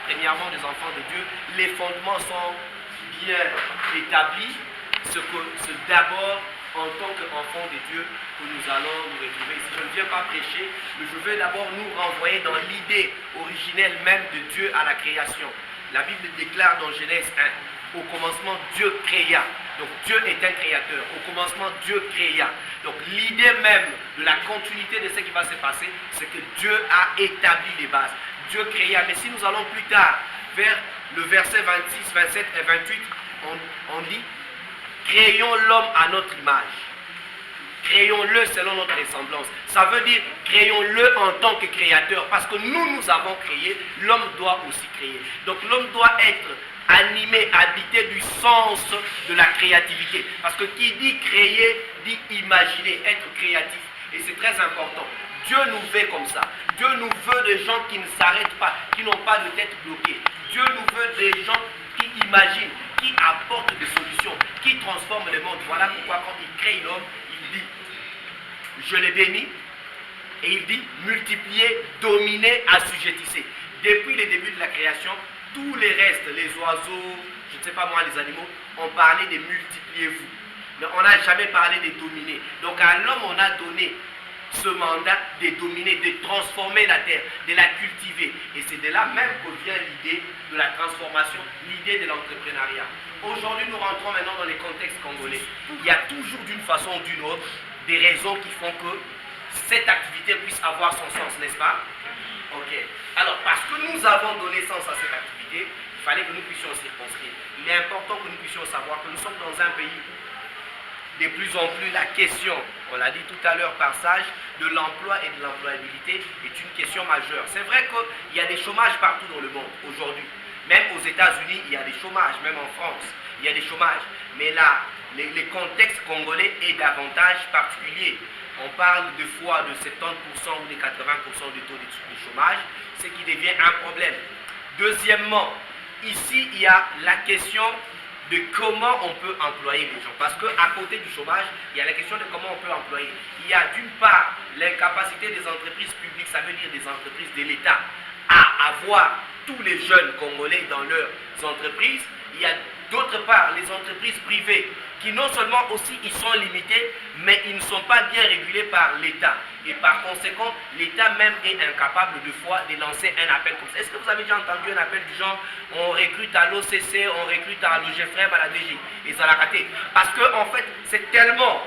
Premièrement, des enfants de Dieu, les fondements sont bien établis. C'est d'abord en tant qu'enfant de Dieu que nous allons nous retrouver ici. Je ne viens pas prêcher, mais je veux d'abord nous renvoyer dans l'idée originelle même de Dieu à la création. La Bible déclare dans Genèse 1, au commencement Dieu créa. Donc Dieu est un créateur. Au commencement Dieu créa. Donc l'idée même de la continuité de ce qui va se passer, c'est que Dieu a établi les bases. Dieu créa. Mais si nous allons plus tard vers le verset 26, 27 et 28, on dit créons l'homme à notre image. Créons-le selon notre ressemblance. Ça veut dire créons-le en tant que créateur. Parce que nous avons créé, l'homme doit aussi créer. Donc l'homme doit être animé, habité du sens de la créativité. Parce que qui dit créer, dit imaginer, être créatif. Et c'est très important. Dieu nous veut comme ça. Dieu nous veut des gens qui ne s'arrêtent pas, qui n'ont pas de tête bloquée. Dieu nous veut des gens qui imaginent, qui apportent des solutions, qui transforment le monde. Voilà pourquoi quand il crée l'homme, il dit, je les bénis, et il dit, multipliez, dominez, assujettissez. Depuis le début de la création, tous les restes, les oiseaux, je ne sais pas moi, les animaux, ont parlé de multipliez-vous. Mais on n'a jamais parlé de dominer. Donc à l'homme, on a donné ce mandat de dominer, de transformer la terre, de la cultiver. Et c'est de là même que vient l'idée de la transformation, l'idée de l'entrepreneuriat. Aujourd'hui, nous rentrons maintenant dans les contextes congolais. Il y a toujours d'une façon ou d'une autre des raisons qui font que cette activité puisse avoir son sens, n'est-ce pas? Ok. Alors, parce que nous avons donné sens à cette activité, il fallait que nous puissions circonscrire. Il est important que nous puissions savoir que nous sommes dans un pays de plus en plus la question, on l'a dit tout à l'heure par Sage, de l'emploi et de l'employabilité est une question majeure. C'est vrai qu'il y a des chômages partout dans le monde aujourd'hui. Même aux États-Unis, il y a des chômages, même en France, il y a des chômages. Mais là, le contexte congolais est davantage particulier. On parle de fois de 70% ou de 80% du taux de chômage, ce qui devient un problème. Deuxièmement, ici, il y a la question de comment on peut employer les gens. Parce qu'à côté du chômage, il y a la question de comment on peut employer. Il y a d'une part l'incapacité des entreprises publiques, ça veut dire des entreprises de l'État, à avoir tous les jeunes Congolais dans leurs entreprises. Il y a d'autre part les entreprises privées qui non seulement aussi ils sont limités, mais ils ne sont pas bien régulés par l'État. Et par conséquent, l'État même est incapable de fois de lancer un appel comme ça. Est-ce que vous avez déjà entendu un appel du genre on recrute à l'OCC, on recrute à l'OGFREM, à la DG? Et ça l'a raté. Parce que en fait, c'est tellement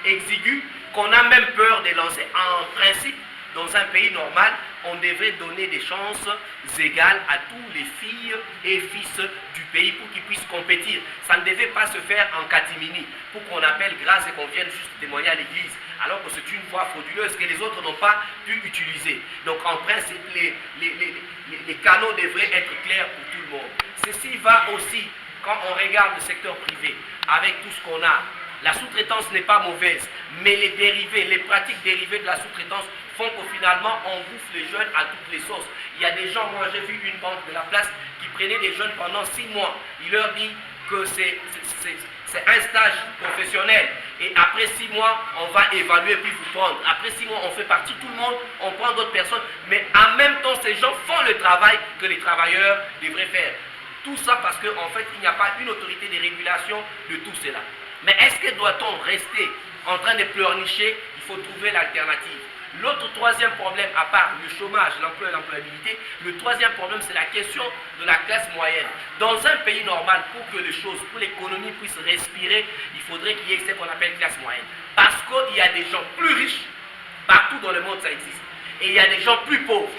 exigu qu'on a même peur de lancer. En principe, dans un pays normal, on devrait donner des chances égales à tous les filles et fils du pays pour qu'ils puissent compétir. Ça ne devait pas se faire en catimini, pour qu'on appelle grâce et qu'on vienne juste témoigner à l'église, alors que c'est une voie frauduleuse que les autres n'ont pas pu utiliser. Donc en principe, les canaux devraient être clairs pour tout le monde. Ceci va aussi, quand on regarde le secteur privé, avec tout ce qu'on a. La sous-traitance n'est pas mauvaise, mais les dérivés, les pratiques dérivées de la sous-traitance font que finalement on bouffe les jeunes à toutes les sauces. Il y a des gens, moi j'ai vu une banque de la place qui prenait des jeunes pendant 6 mois. Il leur dit que c'est un stage professionnel et après 6 mois on va évaluer puis vous prendre. Après 6 mois on fait partie tout le monde, on prend d'autres personnes, mais en même temps ces gens font le travail que les travailleurs devraient faire. Tout ça parce qu'en fait il n'y a pas une autorité de régulation de tout cela. Mais est-ce que doit-on rester en train de pleurnicher? Il faut trouver l'alternative. L'autre troisième problème, à part le chômage, l'emploi et l'employabilité, le troisième problème, c'est la question de la classe moyenne. Dans un pays normal, pour que les choses, pour l'économie puisse respirer, il faudrait qu'il y ait ce qu'on appelle classe moyenne. Parce qu'il y a des gens plus riches, partout dans le monde ça existe, et il y a des gens plus pauvres.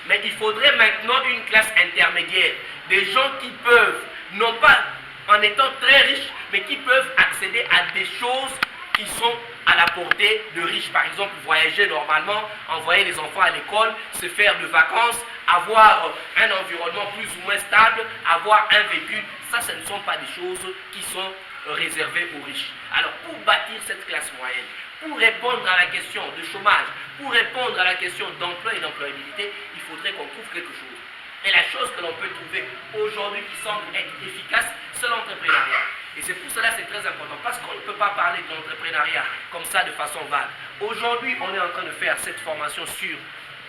Mais il faudrait maintenant une classe intermédiaire, des gens qui peuvent, non pas en étant très riches, mais qui peuvent accéder à des choses qui sont à la portée de riches. Par exemple, voyager normalement, envoyer les enfants à l'école, se faire de vacances, avoir un environnement plus ou moins stable, avoir un véhicule. Ça, ce ne sont pas des choses qui sont réservées aux riches. Alors, pour bâtir cette classe moyenne, pour répondre à la question de chômage, pour répondre à la question d'emploi et d'employabilité, il faudrait qu'on trouve quelque chose. Et la chose que l'on peut trouver aujourd'hui qui semble être efficace, c'est l'entrepreneuriat. Et c'est pour cela que c'est très important, parce qu'on ne peut pas parler de l'entrepreneuriat comme ça de façon vague. Aujourd'hui, on est en train de faire cette formation sur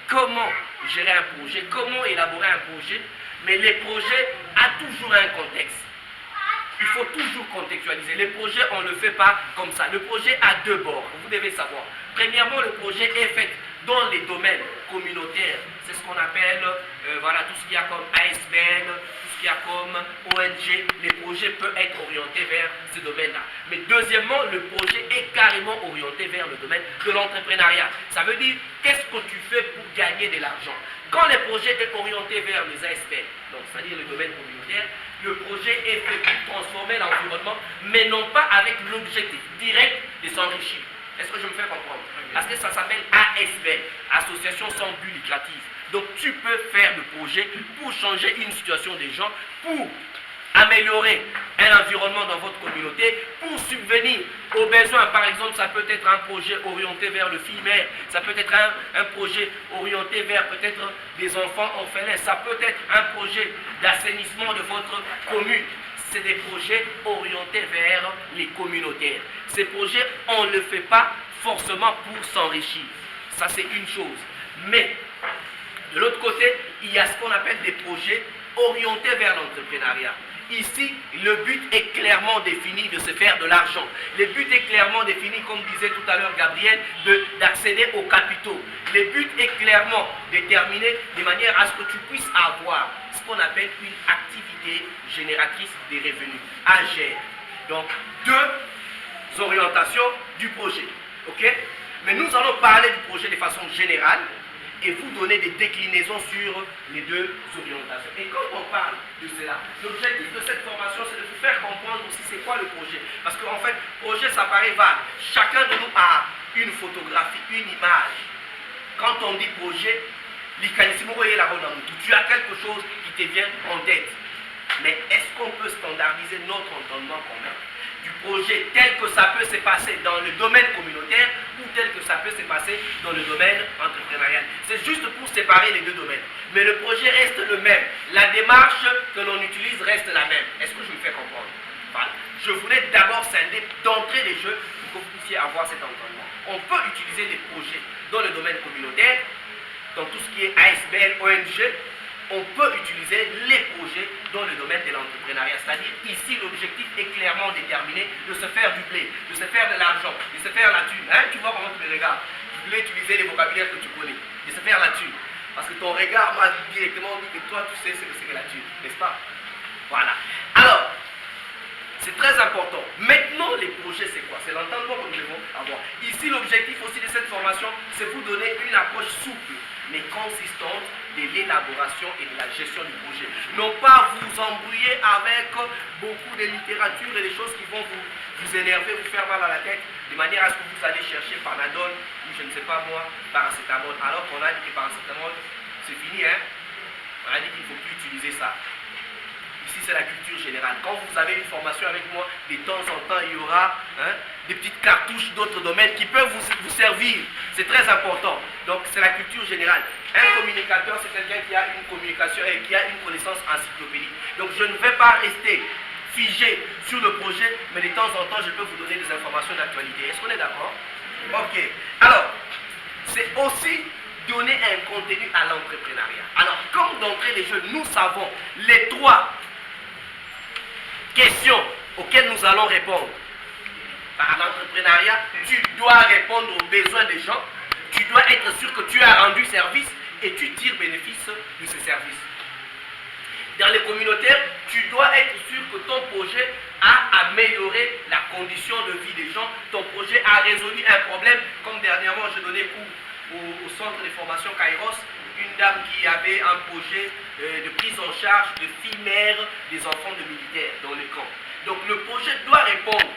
comment gérer un projet, comment élaborer un projet, mais les projets ont toujours un contexte. Il faut toujours contextualiser. Les projets, on ne le fait pas comme ça. Le projet a deux bords, vous devez savoir. Premièrement, le projet est fait dans les domaines communautaires. C'est ce qu'on appelle, voilà, tout ce qu'il y a comme ASBL, tout ce qu'il y a comme ONG. Les projets peuvent être orientés vers ce domaine-là. Mais deuxièmement, le projet est carrément orienté vers le domaine de l'entrepreneuriat. Ça veut dire, qu'est-ce que tu fais pour gagner de l'argent? Quand le projet est orienté vers les ASBL, donc c'est-à-dire le domaine communautaire, le projet est fait pour transformer l'environnement, mais non pas avec l'objectif direct de s'enrichir. Est-ce que je me fais comprendre? Parce que ça s'appelle ASBL, Association sans but lucratif. Donc tu peux faire le projet pour changer une situation des gens, pour améliorer un environnement dans votre communauté, pour subvenir aux besoins. Par exemple, ça peut être un projet orienté vers le FIMER, ça peut être un projet orienté vers peut-être des enfants orphelins, ça peut être un projet d'assainissement de votre commune. C'est des projets orientés vers les communautaires. Ces projets, on ne le fait pas forcément pour s'enrichir. Ça, c'est une chose. Mais, de l'autre côté, il y a ce qu'on appelle des projets orientés vers l'entrepreneuriat. Ici, le but est clairement défini de se faire de l'argent. Le but est clairement défini, comme disait tout à l'heure Gabriel, d'accéder aux capitaux. Le but est clairement déterminé de manière à ce que tu puisses avoir ce qu'on appelle une activité génératrice des revenus, AGR. Donc, deux orientations du projet. Ok? Mais nous allons parler du projet de façon générale et vous donner des déclinaisons sur les deux orientations. Et quand on parle de cela, l'objectif de cette formation, c'est de vous faire comprendre aussi c'est quoi le projet. Parce qu'en fait, projet, ça paraît vague. Chacun de nous a une photographie, une image. Quand on dit projet, tu as quelque chose qui te vient en tête. Mais est-ce qu'on peut standardiser notre entendement commun du projet tel que ça peut se passer dans le domaine communautaire ou tel que ça peut se passer dans le domaine entrepreneurial? C'est juste pour séparer les deux domaines. Mais le projet reste le même. La démarche que l'on utilise reste la même. Est-ce que je me fais comprendre? Voilà. Je voulais d'abord scinder d'entrée des jeux pour que vous puissiez avoir cet entendement. On peut utiliser les projets dans le domaine communautaire, dans tout ce qui est ASBL, ONG. On peut utiliser les projets dans le domaine de l'entrepreneuriat. C'est-à-dire, ici, l'objectif est clairement déterminé de se faire du blé, de se faire de l'argent, de se faire la thune. Hein? Tu vois comment tu me regardes? Je voulais utiliser les vocabulaires que tu connais, de se faire la thune. Parce que ton regard m'a directement dit que toi, tu sais ce que c'est que la thune, n'est-ce pas? Voilà. Alors, c'est très important. Maintenant, les projets, c'est quoi? C'est l'entendement que nous devons avoir. Ici, l'objectif aussi de cette formation, c'est vous donner une approche souple, mais consistante de l'élaboration et de la gestion du projet. Non pas vous embrouiller avec beaucoup de littérature et des choses qui vont vous énerver, vous faire mal à la tête, de manière à ce que vous allez chercher Panadol ou je ne sais pas moi, paracétamol, alors qu'on a dit que paracétamol, c'est fini, hein? On a dit qu'il ne faut plus utiliser ça. Ici, c'est la culture générale. Quand vous avez une formation avec moi, de temps en temps, il y aura des petites cartouches d'autres domaines qui peuvent vous servir. C'est très important. Donc, c'est la culture générale. Un communicateur, c'est quelqu'un qui a une communication et qui a une connaissance encyclopédique. Donc, je ne vais pas rester figé sur le projet, mais de temps en temps, je peux vous donner des informations d'actualité. Est-ce qu'on est d'accord? Ok. Alors, c'est aussi donner un contenu à l'entrepreneuriat. Alors, comme d'entrée des jeux, nous savons les trois questions auxquelles nous allons répondre. Par l'entrepreneuriat, tu dois répondre aux besoins des gens, tu dois être sûr que tu as rendu service et tu tires bénéfice de ce service. Dans les communautaires, tu dois être sûr que ton projet a amélioré la condition de vie des gens, ton projet a résolu un problème, comme dernièrement je donnais cours au centre de formation Kairos, une dame qui avait un projet de prise en charge de filles mères des enfants de militaires dans le camp. Donc le projet doit répondre.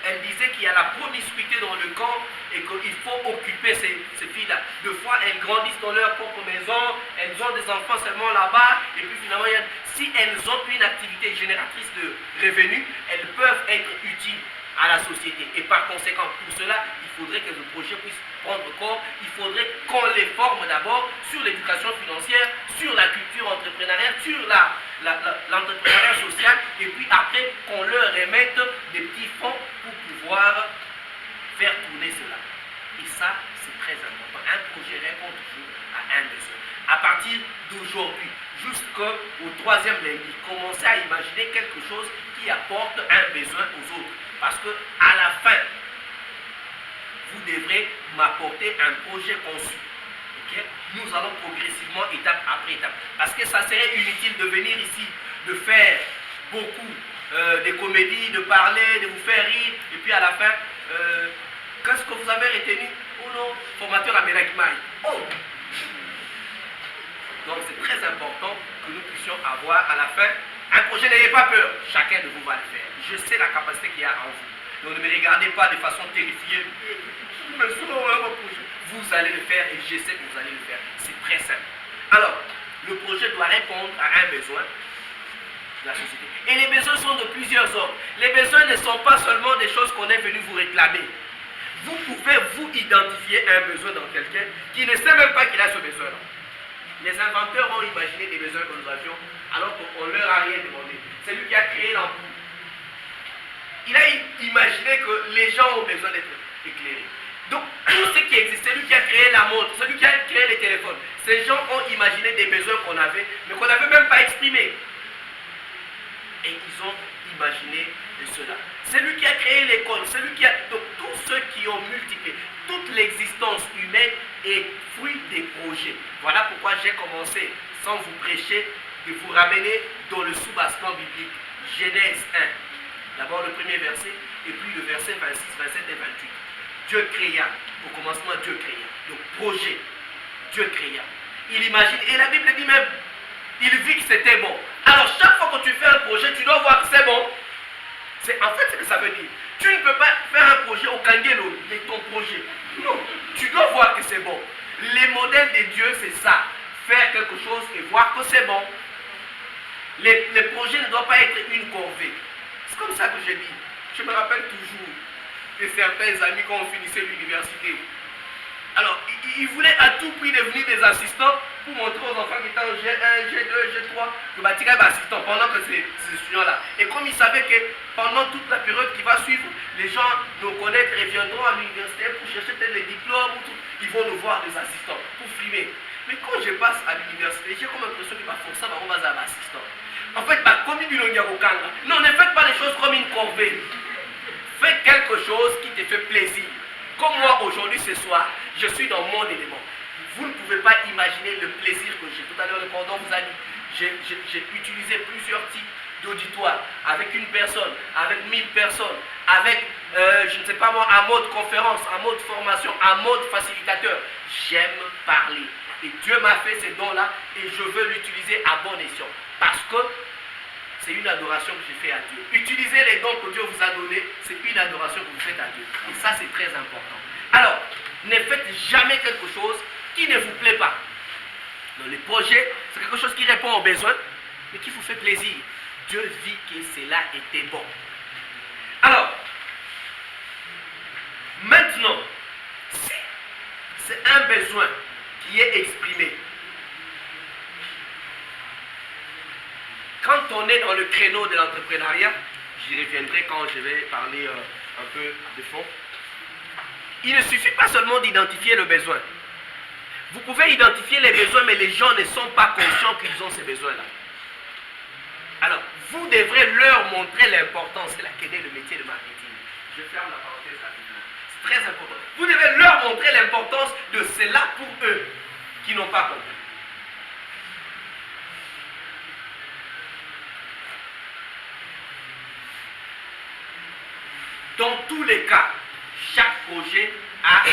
Elle disait qu'il y a la promiscuité dans le camp et qu'il faut occuper ces filles-là. Deux fois, elles grandissent dans leur propre maison, elles ont des enfants seulement là-bas, et puis finalement, si elles ont une activité génératrice de revenus, elles peuvent être utiles à la société. Et par conséquent, pour cela, il faudrait que le projet puisse prendre corps, il faudrait qu'on les forme d'abord sur l'éducation financière, sur la culture entrepreneuriale, sur l'entrepreneuriat social, et puis après qu'on leur remette des petits fonds pour pouvoir faire tourner cela. Et ça, c'est très important. Un projet répond toujours à un besoin. À partir d'aujourd'hui, jusqu'au 3e lundi, commencez à imaginer quelque chose qui apporte un besoin aux autres. Parce que à la fin, vous devrez m'apporter un projet conçu. Okay? Nous allons progressivement, étape après étape. Parce que ça serait inutile de venir ici, de faire beaucoup de comédies, de parler, de vous faire rire, et puis à la fin, qu'est-ce que vous avez retenu? Oh non, formateur américain. Oh! Donc c'est très important que nous puissions avoir à la fin un projet. N'ayez pas peur, chacun de vous va le faire. Je sais la capacité qu'il y a en vous. Donc ne me regardez pas de façon terrifiée. Mais vous allez le faire et je sais que vous allez le faire. C'est très simple. Alors, le projet doit répondre à un besoin de la société. Et les besoins sont de plusieurs ordres. Les besoins ne sont pas seulement des choses qu'on est venu vous réclamer. Vous pouvez vous identifier un besoin dans quelqu'un qui ne sait même pas qu'il a ce besoin-là. Les inventeurs ont imaginé des besoins que nous avions alors qu'on ne leur a rien demandé. C'est lui qui a créé l'ampoule. Il a imaginé que les gens ont besoin d'être éclairés. Donc, tout ce qui existe, c'est lui qui a créé la montre, celui qui a créé les téléphones. Ces gens ont imaginé des besoins qu'on avait, mais qu'on n'avait même pas exprimés. Et ils ont imaginé cela. C'est lui qui a créé l'école, c'est lui qui a... Donc, tous ceux qui ont multiplié, toute l'existence humaine est fruit des projets. Voilà pourquoi j'ai commencé, sans vous prêcher, de vous ramener dans le soubassement biblique. Genèse 1. D'abord le premier verset, et puis le verset 26, 27 et 28. Dieu créa. Au commencement, Dieu créa. Donc, projet. Dieu créa. Il imagine. Et la Bible dit même, il vit que c'était bon. Alors, chaque fois que tu fais un projet, tu dois voir que c'est bon. C'est en fait ce que ça veut dire. Tu ne peux pas faire un projet au Kangelo de ton projet. Non. Tu dois voir que c'est bon. Les modèles de Dieu, c'est ça. Faire quelque chose et voir que c'est bon. Les projets ne doivent pas être une corvée. C'est comme ça que je dis. Je me rappelle toujours de certains amis quand on finissait l'université. Alors, ils voulaient à tout prix devenir des assistants pour montrer aux enfants qui étaient en G1, G2, G3 que Batika est assistant pendant que ces étudiants-là. Et comme ils savaient que pendant toute la période qui va suivre, les gens nous connaître et viendront à l'université pour chercher peut-être des diplômes ou tout, ils vont nous voir des assistants pour filmer. Mais quand je passe à l'université, j'ai comme l'impression que forcément on va avoir un assistant. En fait, comme il dit non, ne faites pas les choses comme une corvée. Faites quelque chose qui te fait plaisir. Comme moi aujourd'hui, ce soir, je suis dans mon élément. Vous ne pouvez pas imaginer le plaisir que j'ai. Tout à l'heure, le cordon vous a dit, j'ai utilisé plusieurs types d'auditoires avec une personne, avec 1000 personnes, avec, je ne sais pas moi, un mode conférence, un mode formation, un mode facilitateur. J'aime parler. Et Dieu m'a fait ces dons-là et je veux l'utiliser à bon escient. Parce que c'est une adoration que j'ai fait à Dieu. Utilisez les dons que Dieu vous a donnés, c'est une adoration que vous faites à Dieu. Et ça, c'est très important. Alors, ne faites jamais quelque chose qui ne vous plaît pas. Dans les projets, c'est quelque chose qui répond aux besoins, mais qui vous fait plaisir. Dieu vit que cela était bon. Alors, maintenant, si c'est un besoin qui est exprimé, quand on est dans le créneau de l'entrepreneuriat, j'y reviendrai quand je vais parler un peu de fond, il ne suffit pas seulement d'identifier le besoin. Vous pouvez identifier les besoins, mais les gens ne sont pas conscients qu'ils ont ces besoins-là. Alors, vous devrez leur montrer l'importance. C'est là qu'est né le métier de marketing. Je ferme la parenthèse rapidement. Très important. Vous devez leur montrer l'importance de cela pour eux qui n'ont pas compris. Dans tous les cas, chaque projet a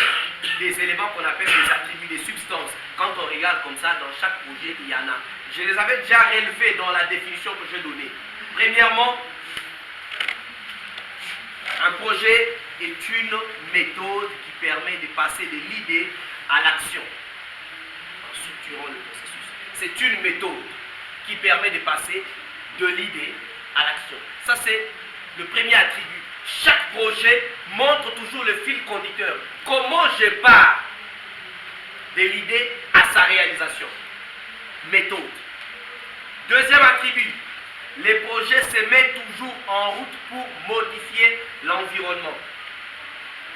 des éléments qu'on appelle des attributs, des substances. Quand on regarde comme ça, dans chaque projet, il y en a. Je les avais déjà relevés dans la définition que j'ai donnée. Premièrement, un projet est une méthode qui permet de passer de l'idée à l'action en structurant le processus. C'est une méthode qui permet de passer de l'idée à l'action. Ça, c'est le premier attribut. Chaque projet montre toujours le fil conducteur. Comment je pars de l'idée à sa réalisation. Méthode. Deuxième attribut. Les projets se mettent toujours en route pour modifier l'environnement.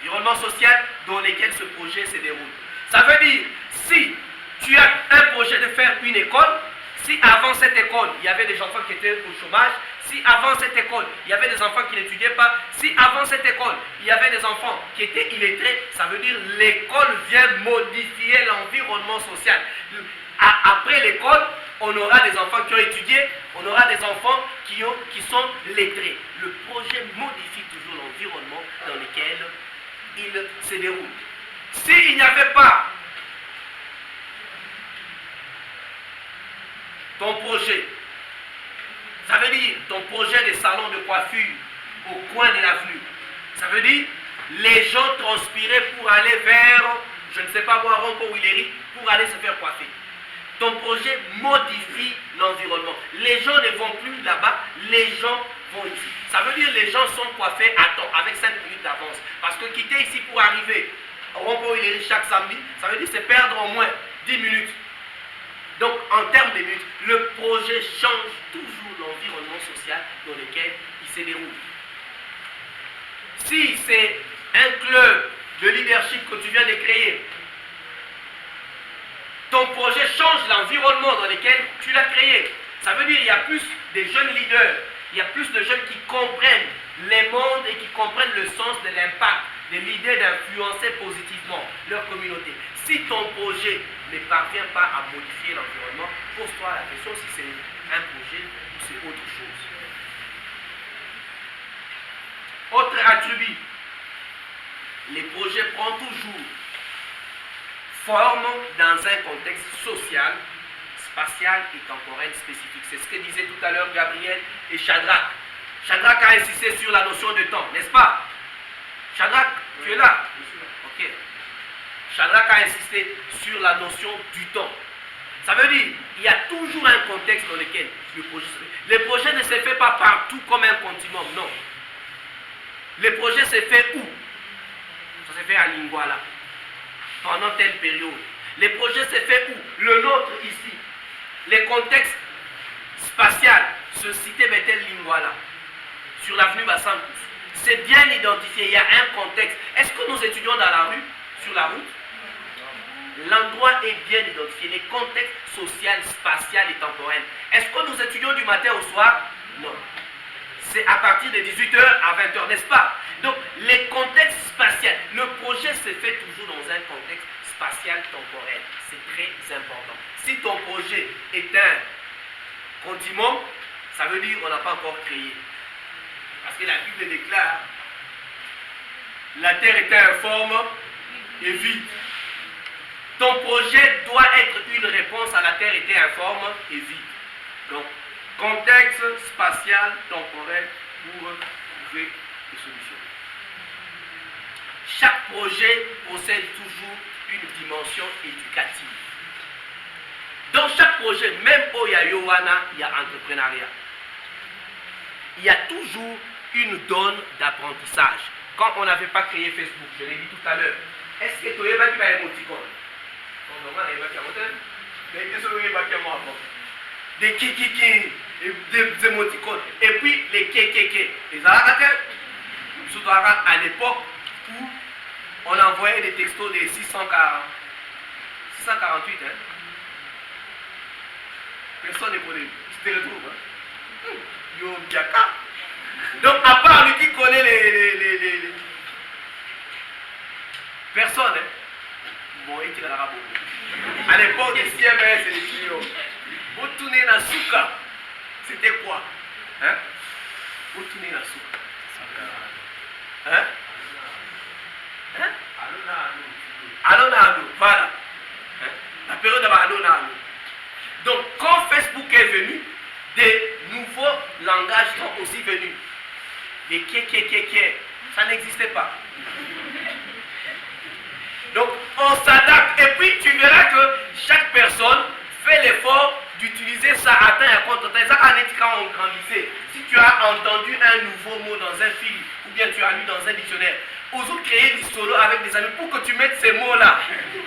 L'environnement social dans lequel ce projet se déroule. Ça veut dire, si tu as un projet de faire une école, si avant cette école, il y avait des enfants qui étaient au chômage, si avant cette école, il y avait des enfants qui n'étudiaient pas, si avant cette école, il y avait des enfants qui étaient illettrés, ça veut dire l'école vient modifier l'environnement social. Après l'école, on aura des enfants qui ont étudié, on aura des enfants qui sont lettrés. Le projet modifie toujours l'environnement dans lequel il se déroule. S'il n'y avait pas ton projet, ça veut dire ton projet de salon de coiffure au coin de l'avenue, ça veut dire les gens transpiraient pour aller vers, je ne sais pas moi, Rond-Point Willery, pour aller se faire coiffer. Ton projet modifie l'environnement. Les gens ne vont plus là-bas, les gens vont ici. Ça veut dire que les gens sont coiffés à temps, avec 5 minutes d'avance. Parce que quitter ici pour arriver au Rond-Point Willery chaque samedi, ça veut dire c'est perdre au moins 10 minutes. Donc en termes de minutes, le projet change toujours l'environnement social dans lequel il se déroule. Si c'est un club de leadership que tu viens de créer, ton projet change l'environnement dans lequel tu l'as créé. Ça veut dire qu'il y a plus de jeunes leaders, il y a plus de jeunes qui comprennent les mondes et qui comprennent le sens de l'impact, de l'idée d'influencer positivement leur communauté. Si ton projet ne parvient pas à modifier l'environnement, pose-toi la question si c'est un projet ou c'est autre chose. Autre attribut, les projets prennent toujours forme dans un contexte social, spatial et temporel spécifique. C'est ce que disaient tout à l'heure Gabriel et Shadrach. Shadrach a insisté sur la notion de temps, n'est-ce pas? Shadrach, tu es là? Ok. Shadrach a insisté sur la notion du temps. Ça veut dire qu'il y a toujours un contexte dans lequel le projet se fait. Le projet ne se fait pas partout comme un continuum, non. Le projet se fait où? Ça se fait à Lingwala, pendant telle période. Le projet se fait où? Le nôtre ici. Le contexte spatial, ce cité Bethel Lingwala, sur l'avenue Bassampous. C'est bien identifié, il y a un contexte. Est-ce que nous étudions dans la rue, sur la route? L'endroit est bien identifié, les contextes social, spatial et temporel. Est-ce que nous étudions du matin au soir? Non. C'est à partir de 18h à 20h, n'est-ce pas? Donc, les contextes spatials, le projet se fait toujours dans un contexte spatial temporel. C'est très important. Si ton projet est un continuum, ça veut dire qu'on n'a pas encore créé. Parce que la Bible déclare, la terre était informe et vide. Ton projet doit être une réponse à la terre était informe et vide. Donc, contexte spatial, temporel pour trouver des solutions. Chaque projet possède toujours une dimension éducative. Dans chaque projet, même au Yayowana, il y a entrepreneuriat. Il y a toujours une donne d'apprentissage. Quand on n'avait pas créé Facebook, je l'ai dit tout à l'heure, est-ce que tu as un émoticône? Des kikiki, des émoticônes. Et puis les kekeke. Les Arabes, surtout à l'époque où on envoyait des textos de 648. Hein. Personne ne connaît. Tu te retrouves. Hein. Yo, Biaka. Donc, à part lui qui connaît À l'époque des CMS et des tuyaux. Vous tournez dans Souka. C'était quoi? Hein? Vous tournez dans Souka. Hein? Hein? Alona, voilà. Hein? La période de Alona. Donc, quand Facebook est venu, des nouveaux langages sont aussi venus. Des ké, ça n'existait pas. Donc, on s'adapte. Et puis, tu verras que chaque personne fait l'effort d'utiliser ça à temps et à contre-temps. Ça, quand on grandissait. Si tu as entendu un nouveau mot dans un film, ou bien tu as lu dans un dictionnaire, osons créer du solo avec des amis pour que tu mettes ces mots-là.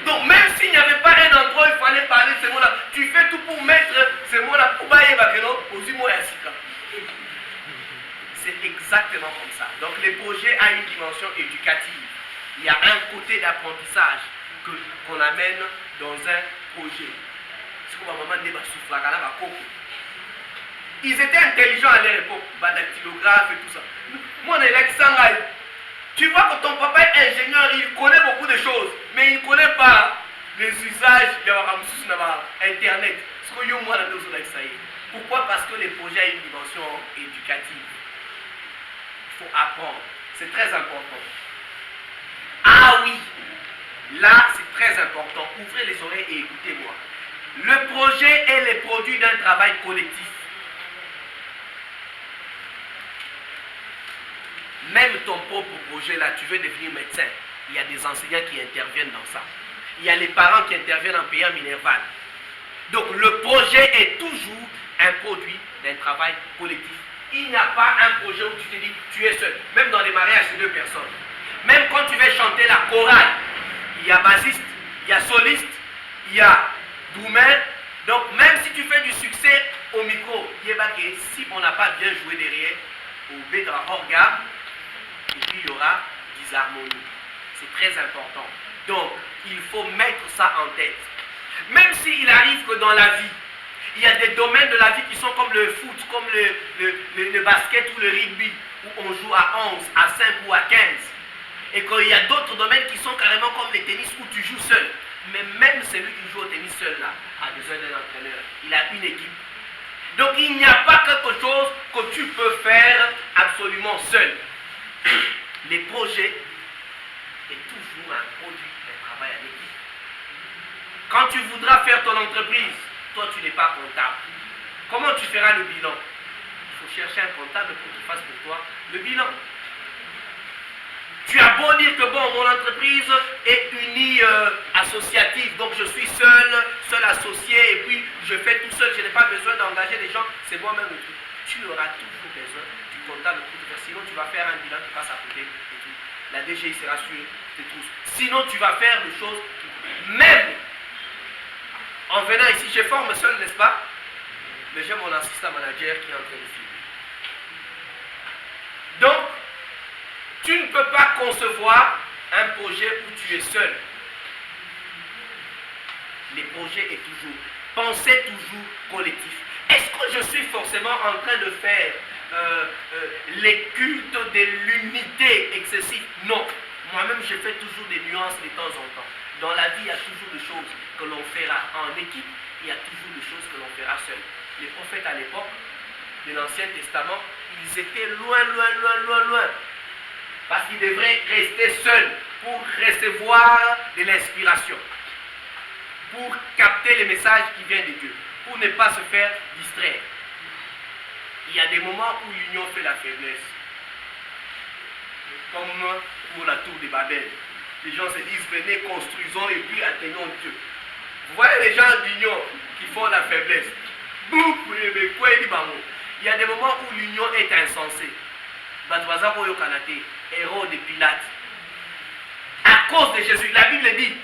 Donc, même s'il n'y avait pas un endroit où il fallait parler de ces mots-là, tu fais tout pour mettre ces mots-là pour bailler Bakeno aux mots et c'est exactement comme ça. Donc, les projets ont une dimension éducative. Il y a un côté d'apprentissage qu'on amène dans un projet. Ils étaient intelligents à leur époque, dactylographe et tout ça. Moi, on est là qui s'enraille. Tu vois que ton papa est ingénieur, il connaît beaucoup de choses, mais il ne connaît pas les usages de Internet. Pourquoi? Parce que les projets ont une dimension éducative. Il faut apprendre. C'est très important. Ah oui, là c'est très important. Ouvrez les oreilles et écoutez-moi. Le projet est le produit d'un travail collectif. Même ton propre projet là, tu veux devenir médecin. Il y a des enseignants qui interviennent dans ça. Il y a les parents qui interviennent en payant Minerval. Donc le projet est toujours un produit d'un travail collectif. Il n'y a pas un projet où tu te dis tu es seul. Même dans les mariages, c'est deux personnes. Même quand tu veux chanter la chorale, il y a bassiste, il y a soliste, il y a doumain. Donc même si tu fais du succès au micro, si on n'a pas bien joué derrière, au B dans orga, et puis il y aura des harmonies. C'est très important. Donc il faut mettre ça en tête. Même s'il arrive que dans la vie, il y a des domaines de la vie qui sont comme le foot, comme le basket ou le rugby, où on joue à 11, à 5 ou à 15. Et qu'il y a d'autres domaines qui sont carrément comme le tennis où tu joues seul. Mais même celui qui joue au tennis seul là, a besoin d'un entraîneur. Il a une équipe. Donc il n'y a pas quelque chose que tu peux faire absolument seul. Les projets est toujours un produit d'un travail à l'équipe. Quand tu voudras faire ton entreprise, toi tu n'es pas comptable. Comment tu feras le bilan? Il faut chercher un comptable pour qu'il fasse pour toi le bilan. Tu as beau dire que bon, mon entreprise est unie associative, donc je suis seul associé et puis je fais tout seul, je n'ai pas besoin d'engager des gens, c'est moi-même le truc. Tu auras toujours besoin du comptable pour te faire, sinon tu vas faire un bilan qui passe à côté et tout. La DGI sera sur tes trousses. Sinon tu vas faire des choses, même en venant ici, je forme seul, n'est-ce pas? Mais j'ai mon assistant manager qui est en train de filmer. Donc, tu ne peux pas concevoir un projet où tu es seul. Les projets est toujours, pensez toujours collectif. Est-ce que je suis forcément en train de faire les cultes de l'unité excessive? Non. Moi-même, je fais toujours des nuances de temps en temps. Dans la vie, il y a toujours des choses que l'on fera en équipe, il y a toujours des choses que l'on fera seul. Les prophètes à l'époque de l'Ancien Testament, ils étaient loin. Parce qu'ils devraient rester seuls pour recevoir de l'inspiration, pour capter les messages qui viennent de Dieu, pour ne pas se faire distraire. Il y a des moments où l'union fait la faiblesse. Comme pour la tour de Babel. Les gens se disent, venez, construisons et puis atteignons Dieu. Vous voyez les gens d'union qui font la faiblesse. Il y a des moments où l'union est insensée. Héros de Pilate. À cause de Jésus, la Bible dit,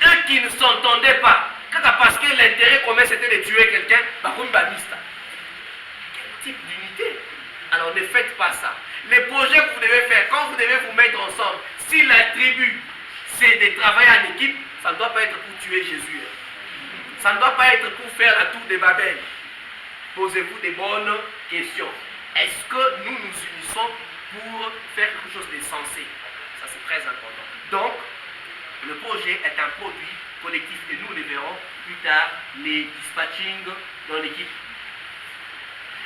eux qui ne s'entendaient pas, parce que l'intérêt commun c'était de tuer quelqu'un, quel type d'unité? Alors ne faites pas ça. Les projets que vous devez faire, quand vous devez vous mettre ensemble, si la tribu c'est de travailler en équipe, ça ne doit pas être pour tuer Jésus. Ça ne doit pas être pour faire la tour de Babel. Posez-vous des bonnes questions. Est-ce que nous nous unissons pour faire quelque chose de sensé? Ça c'est très important. Donc, le projet est un produit collectifs et nous les verrons plus tard, les dispatching dans l'équipe.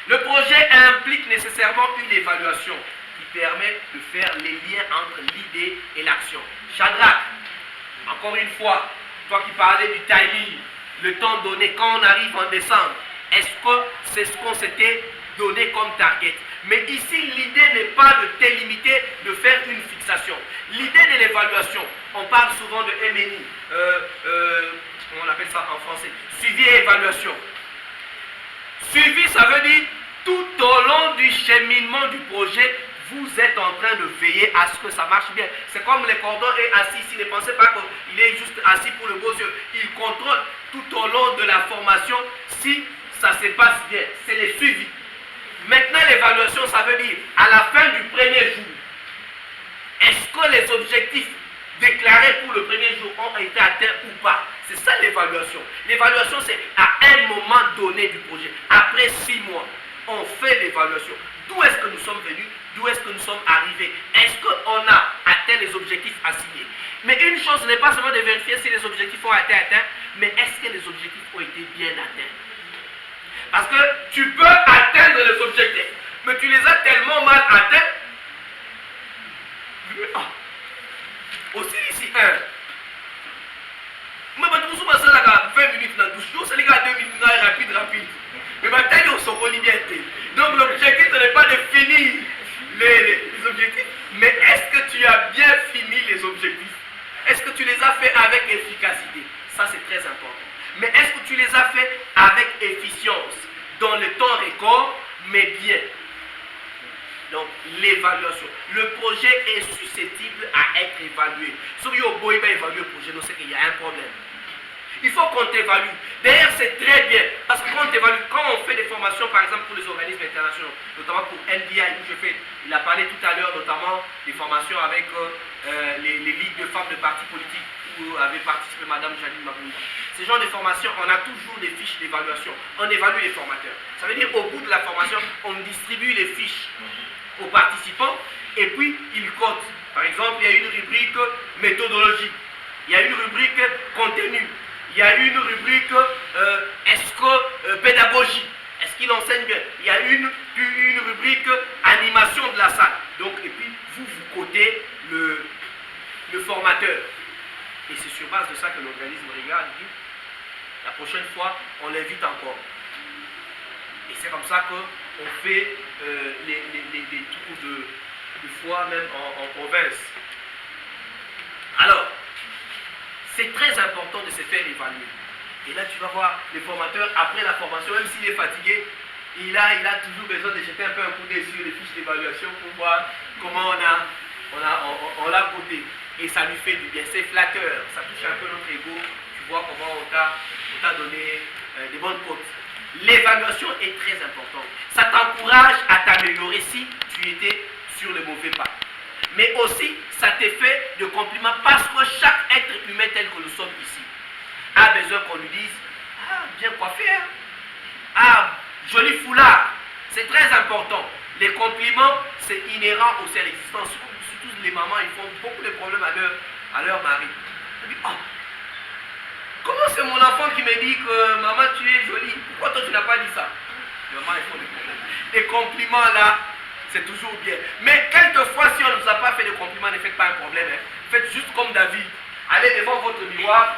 Le projet implique nécessairement une évaluation qui permet de faire les liens entre l'idée et l'action. Shadrach, encore une fois, toi qui parlais du timing, le temps donné, quand on arrive en décembre, est-ce que c'est ce qu'on s'était donné comme target? Mais ici, l'idée n'est pas de te limiter, de faire une fixation. L'idée de l'évaluation, on parle souvent de MNI, comment on appelle ça en français? Suivi et évaluation. Suivi, ça veut dire tout au long du cheminement du projet, vous êtes en train de veiller à ce que ça marche bien. C'est comme le cordon est assis ici. Ne pensez pas qu'il est juste assis pour le beau yeux. Il contrôle tout au long de la formation si ça se passe bien. C'est le suivi. Maintenant, l'évaluation, ça veut dire à la fin du premier jour, est-ce que les objectifs déclarés pour le premier jour ont été atteints ou pas? C'est ça l'évaluation. L'évaluation, c'est à un moment donné du projet. Après 6 mois, on fait l'évaluation. D'où est-ce que nous sommes venus? D'où est-ce que nous sommes arrivés? Est-ce qu'on a atteint les objectifs assignés? Mais une chose n'est pas seulement de vérifier si les objectifs ont été atteints, mais est-ce que les objectifs ont été bien atteints? Parce que tu peux atteindre les objectifs, mais tu les as tellement mal atteints. Aussi ici, mais tu me souviens là 20 minutes dans 12 jours, c'est les gars 2 minutes rapide. Mais maintenant, on se relie bien. Donc l'objectif ce n'est pas de finir les objectifs, mais est-ce que tu as bien fini les objectifs? Est-ce que tu les as fait avec efficacité? Ça c'est très important. Mais est-ce que tu les as fait avec efficience, dans le temps record, mais bien? Donc l'évaluation. Le projet est susceptible à être évalué. Si vous avez évalué le projet, nous savons qu'il y a un problème. Il faut qu'on t'évalue. D'ailleurs, c'est très bien. Parce que quand on t'évalue, quand on fait des formations, par exemple, pour les organismes internationaux, notamment pour NDI, il a parlé tout à l'heure, notamment des formations avec les ligues de femmes de partis politiques où avait participé Mme Janine Mabounda. Ces genres de formations, on a toujours des fiches d'évaluation. On évalue les formateurs. Ça veut dire au bout de la formation, on distribue les fiches aux participants et puis ils cotent. Par exemple, il y a une rubrique méthodologie, il y a une rubrique contenu, il y a une rubrique pédagogie, est-ce qu'il enseigne bien, il y a une rubrique animation de la salle. Donc, et puis vous cotez le formateur. Et c'est sur base de ça que l'organisme regarde et dit la prochaine fois, on l'invite encore. Et c'est comme ça qu'on fait les tours de fois même en province. Alors, c'est très important de se faire évaluer. Et là, tu vas voir les formateurs, après la formation, même s'il est fatigué, il a toujours besoin de jeter un peu un coup d'œil sur les fiches d'évaluation pour voir comment on l'a coté. Et ça lui fait du bien, c'est flatteur, ça touche un peu notre ego, tu vois comment on t'a donné des bonnes cotes. L'évaluation est très importante. Ça t'encourage à t'améliorer si tu étais sur le mauvais pas. Mais aussi, ça te fait de compliments parce que chaque être humain tel que nous sommes ici a besoin qu'on lui dise « Ah, bien coiffé, hein? Ah, joli foulard ». C'est très important. Les compliments, c'est inhérent aussi à l'existence. Surtout les mamans, ils font beaucoup de problèmes à leur mari. Ils disent, oh, comment c'est mon enfant qui me dit que maman tu es jolie? Pourquoi toi tu n'as pas dit ça? Les mamans, ils font des problèmes. Les compliments là, c'est toujours bien. Mais quelquefois, si on ne vous a pas fait de compliments, ne faites pas un problème. Hein. Faites juste comme David. Allez devant votre miroir.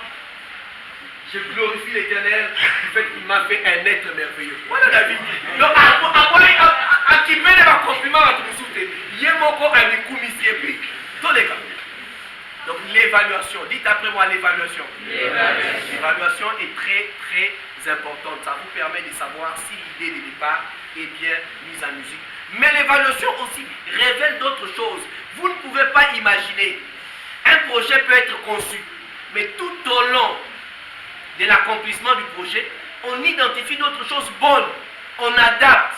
Je glorifie l'Éternel du fait qu'il m'a fait un être merveilleux. Voilà David. Donc, à qui met les compliments à tout le soutien. Yemoko a mis commissaire et puis tous les cas. Donc l'évaluation, dites après moi l'évaluation. L'évaluation est très très importante. Ça vous permet de savoir si l'idée de départ est bien mise en musique. Mais l'évaluation aussi révèle d'autres choses. Vous ne pouvez pas imaginer. Un projet peut être conçu, mais tout au long de l'accomplissement du projet, on identifie d'autres choses bonnes. On adapte.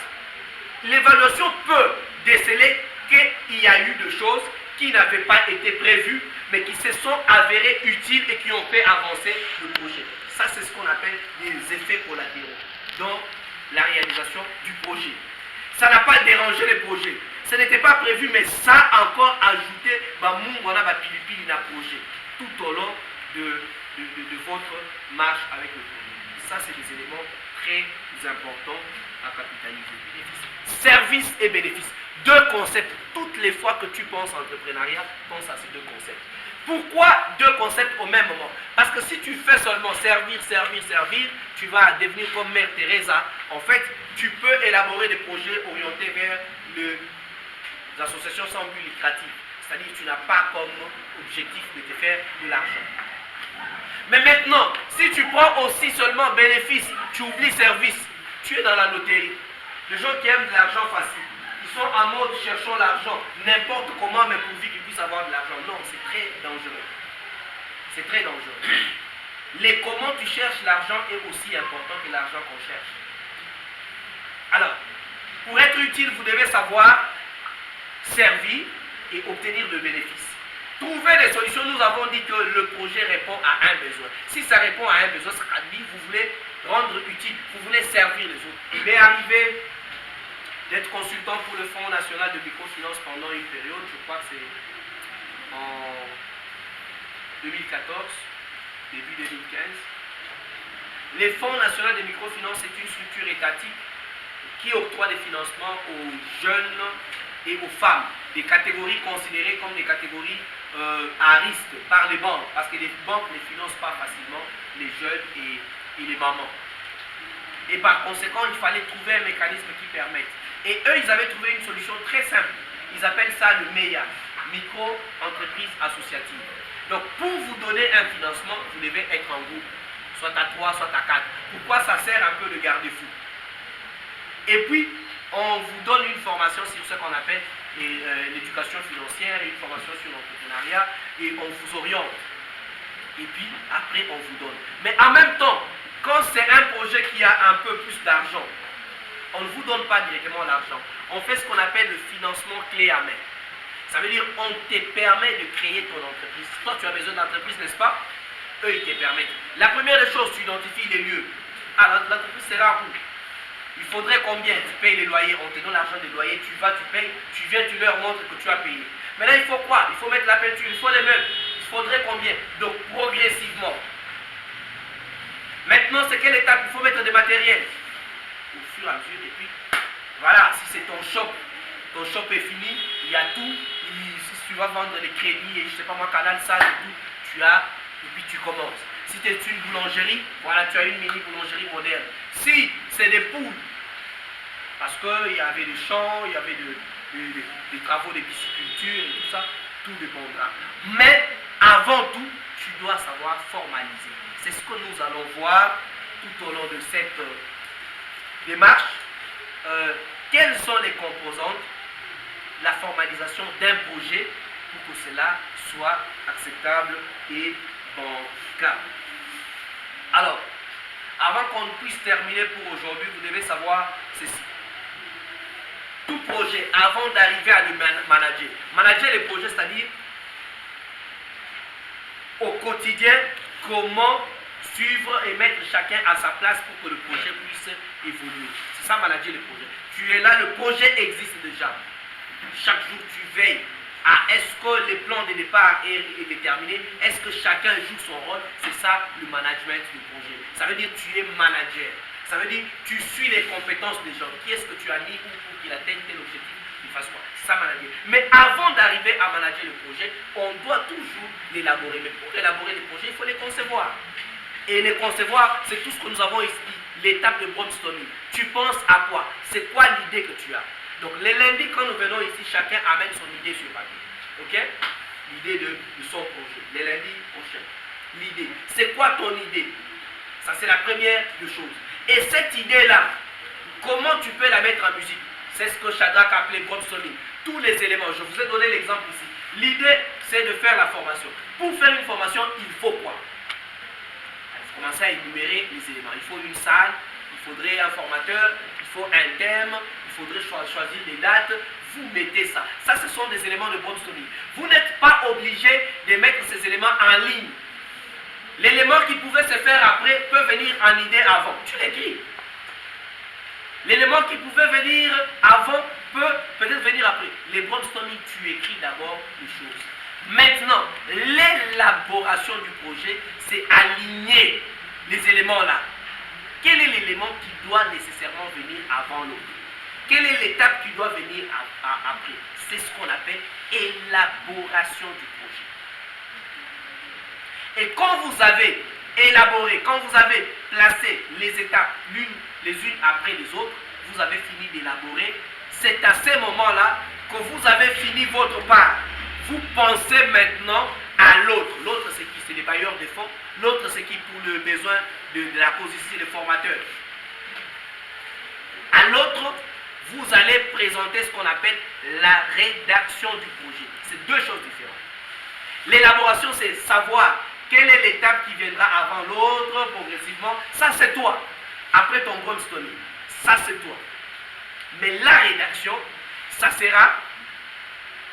L'évaluation peut déceler qu'il y a eu des choses qui n'avaient pas été prévues, mais qui se sont avérées utiles et qui ont fait avancer le projet. Ça, c'est ce qu'on appelle les effets collatéraux dans la réalisation du projet. Ça n'a pas dérangé le projet. Ce n'était pas prévu, mais ça a encore ajouté on a projet tout au long de votre marche avec le produit. Ça, c'est des éléments très importants à capitaliser. Service et bénéfice. Deux concepts. Toutes les fois que tu penses entrepreneuriat, pense à ces deux concepts. Pourquoi deux concepts au même moment? Parce que si tu fais seulement servir, tu vas devenir comme Mère Teresa. En fait, tu peux élaborer des projets orientés vers les associations sans but lucratif. C'est-à-dire que tu n'as pas comme objectif de te faire de l'argent. Mais maintenant, si tu prends aussi seulement bénéfice, tu oublies service, tu es dans la loterie. Les gens qui aiment de l'argent facile, ils sont en mode cherchant l'argent, n'importe comment, mais pourvu qu'ils puissent avoir de l'argent. Non, c'est très dangereux. C'est très dangereux. Les comment tu cherches l'argent est aussi important que l'argent qu'on cherche. Alors, pour être utile, vous devez savoir servir et obtenir de bénéfices. Trouver des solutions, nous avons dit que le projet répond à un besoin. Si ça répond à un besoin, ça dit vous voulez rendre utile, vous voulez servir les autres. Il est arrivé d'être consultant pour le Fonds national de microfinance pendant une période, je crois que c'est en 2014, début 2015. Les Fonds nationaux de microfinance, c'est une structure étatique qui octroie des financements aux jeunes et aux femmes, des catégories considérées comme des catégories à risque par les banques, parce que les banques ne financent pas facilement les jeunes et les mamans. Et par conséquent, il fallait trouver un mécanisme qui permette. Et eux, ils avaient trouvé une solution très simple. Ils appellent ça le MEIA, micro-entreprise associative. Donc, pour vous donner un financement, vous devez être en groupe, soit à 3, soit à 4. Pourquoi ça sert un peu de garde-fou? Et puis, on vous donne une formation sur ce qu'on appelle l'éducation financière et une formation sur l'entrepreneuriat et on vous oriente. Et puis, après, on vous donne. Mais en même temps, quand c'est un projet qui a un peu plus d'argent, on ne vous donne pas directement l'argent. On fait ce qu'on appelle le financement clé à main. Ça veut dire on te permet de créer ton entreprise. Toi, tu as besoin d'entreprise, n'est-ce pas? Eux, ils te permettent. La première des choses, tu identifies les lieux. Ah, l'entreprise sera où? Il faudrait combien? Tu payes les loyers, on te donne l'argent des loyers, tu vas, tu payes, tu viens, tu leur montres que tu as payé. Maintenant, il faut quoi? Il faut mettre la peinture, il faut les meubles. Il faudrait combien? Donc, progressivement. Maintenant, c'est quelle étape? Il faut mettre des matériels. Au fur et à mesure, et puis, voilà, si c'est ton shop est fini, il y a tout. Si tu vas vendre les crédits, et je ne sais pas moi, Canal Salle et tout, tu as, et puis tu commences. Si tu es une boulangerie, voilà, tu as une mini boulangerie moderne. Si c'est des poules, parce qu'il y avait des champs, il y avait des travaux de pisciculture et tout ça, tout dépendra. Mais avant tout, tu dois savoir formaliser. C'est ce que nous allons voir tout au long de cette démarche. Quelles sont les composantes? La formalisation d'un projet pour que cela soit acceptable et bancable. Alors, avant qu'on puisse terminer pour aujourd'hui, vous devez savoir ceci. Tout projet, avant d'arriver à le manager les projets, c'est-à-dire au quotidien, comment suivre et mettre chacun à sa place pour que le projet puisse évoluer. C'est ça, manager les projets. Tu es là, le projet existe déjà. Chaque jour, tu veilles à est-ce que le plan de départ est déterminé, est-ce que chacun joue son rôle. C'est ça le management du projet. Ça veut dire que tu es manager. Ça veut dire que tu suis les compétences des gens. Qui est-ce que tu as mis pour qu'il atteigne tel objectif, qu'il fasse quoi? C'est ça manager. Mais avant d'arriver à manager le projet, on doit toujours l'élaborer. Mais pour élaborer les projets, il faut les concevoir. Et les concevoir, c'est tout ce que nous avons ici, l'étape de brainstorming. Tu penses à quoi? C'est quoi l'idée que tu as? Donc les lundis, quand nous venons ici, chacun amène son idée sur papier. Ok? L'idée de son projet. Les lundis prochains. L'idée. C'est quoi ton idée? Ça, c'est la première des choses. Et cette idée-là, comment tu peux la mettre en musique? C'est ce que Shadrach appelait brainstorming. Tous les éléments. Je vous ai donné l'exemple ici. L'idée, c'est de faire la formation. Pour faire une formation, il faut quoi? Il faut commencer à énumérer les éléments. Il faut une salle, il faudrait un formateur, il faut un thème, il faudrait choisir des dates. Vous mettez ça. Ça, ce sont des éléments de brainstorming. Vous n'êtes pas obligé de mettre ces éléments en ligne. L'élément qui pouvait se faire après peut venir en idée avant. Tu l'écris. L'élément qui pouvait venir avant peut peut-être venir après. Les brainstorming, tu écris d'abord les choses. Maintenant, l'élaboration du projet, c'est aligner les éléments là. Quel est l'élément qui doit nécessairement venir avant l'autre? Quelle est l'étape qui doit venir après? C'est ce qu'on appelle élaboration du projet. Et quand vous avez élaboré, quand vous avez placé les étapes les unes après les autres, vous avez fini d'élaborer, c'est à ce moment-là que vous avez fini votre part. Vous pensez maintenant à l'autre. L'autre, c'est qui? C'est les bailleurs de fonds. L'autre, c'est qui? Pour le besoin de la cause ici, c'est les formateurs. À l'autre, vous allez présenter ce qu'on appelle la rédaction du projet. C'est deux choses différentes. L'élaboration, c'est savoir quelle est l'étape qui viendra avant l'autre, progressivement. Ça, c'est toi. Après ton brainstorming. Ça, c'est toi. Mais la rédaction, ça sera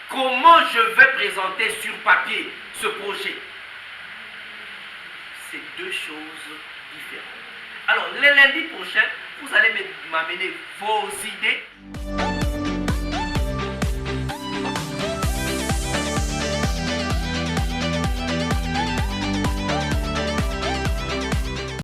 comment je vais présenter sur papier ce projet. C'est deux choses différentes. Alors, le lundi prochain, vous allez m'amener vos idées.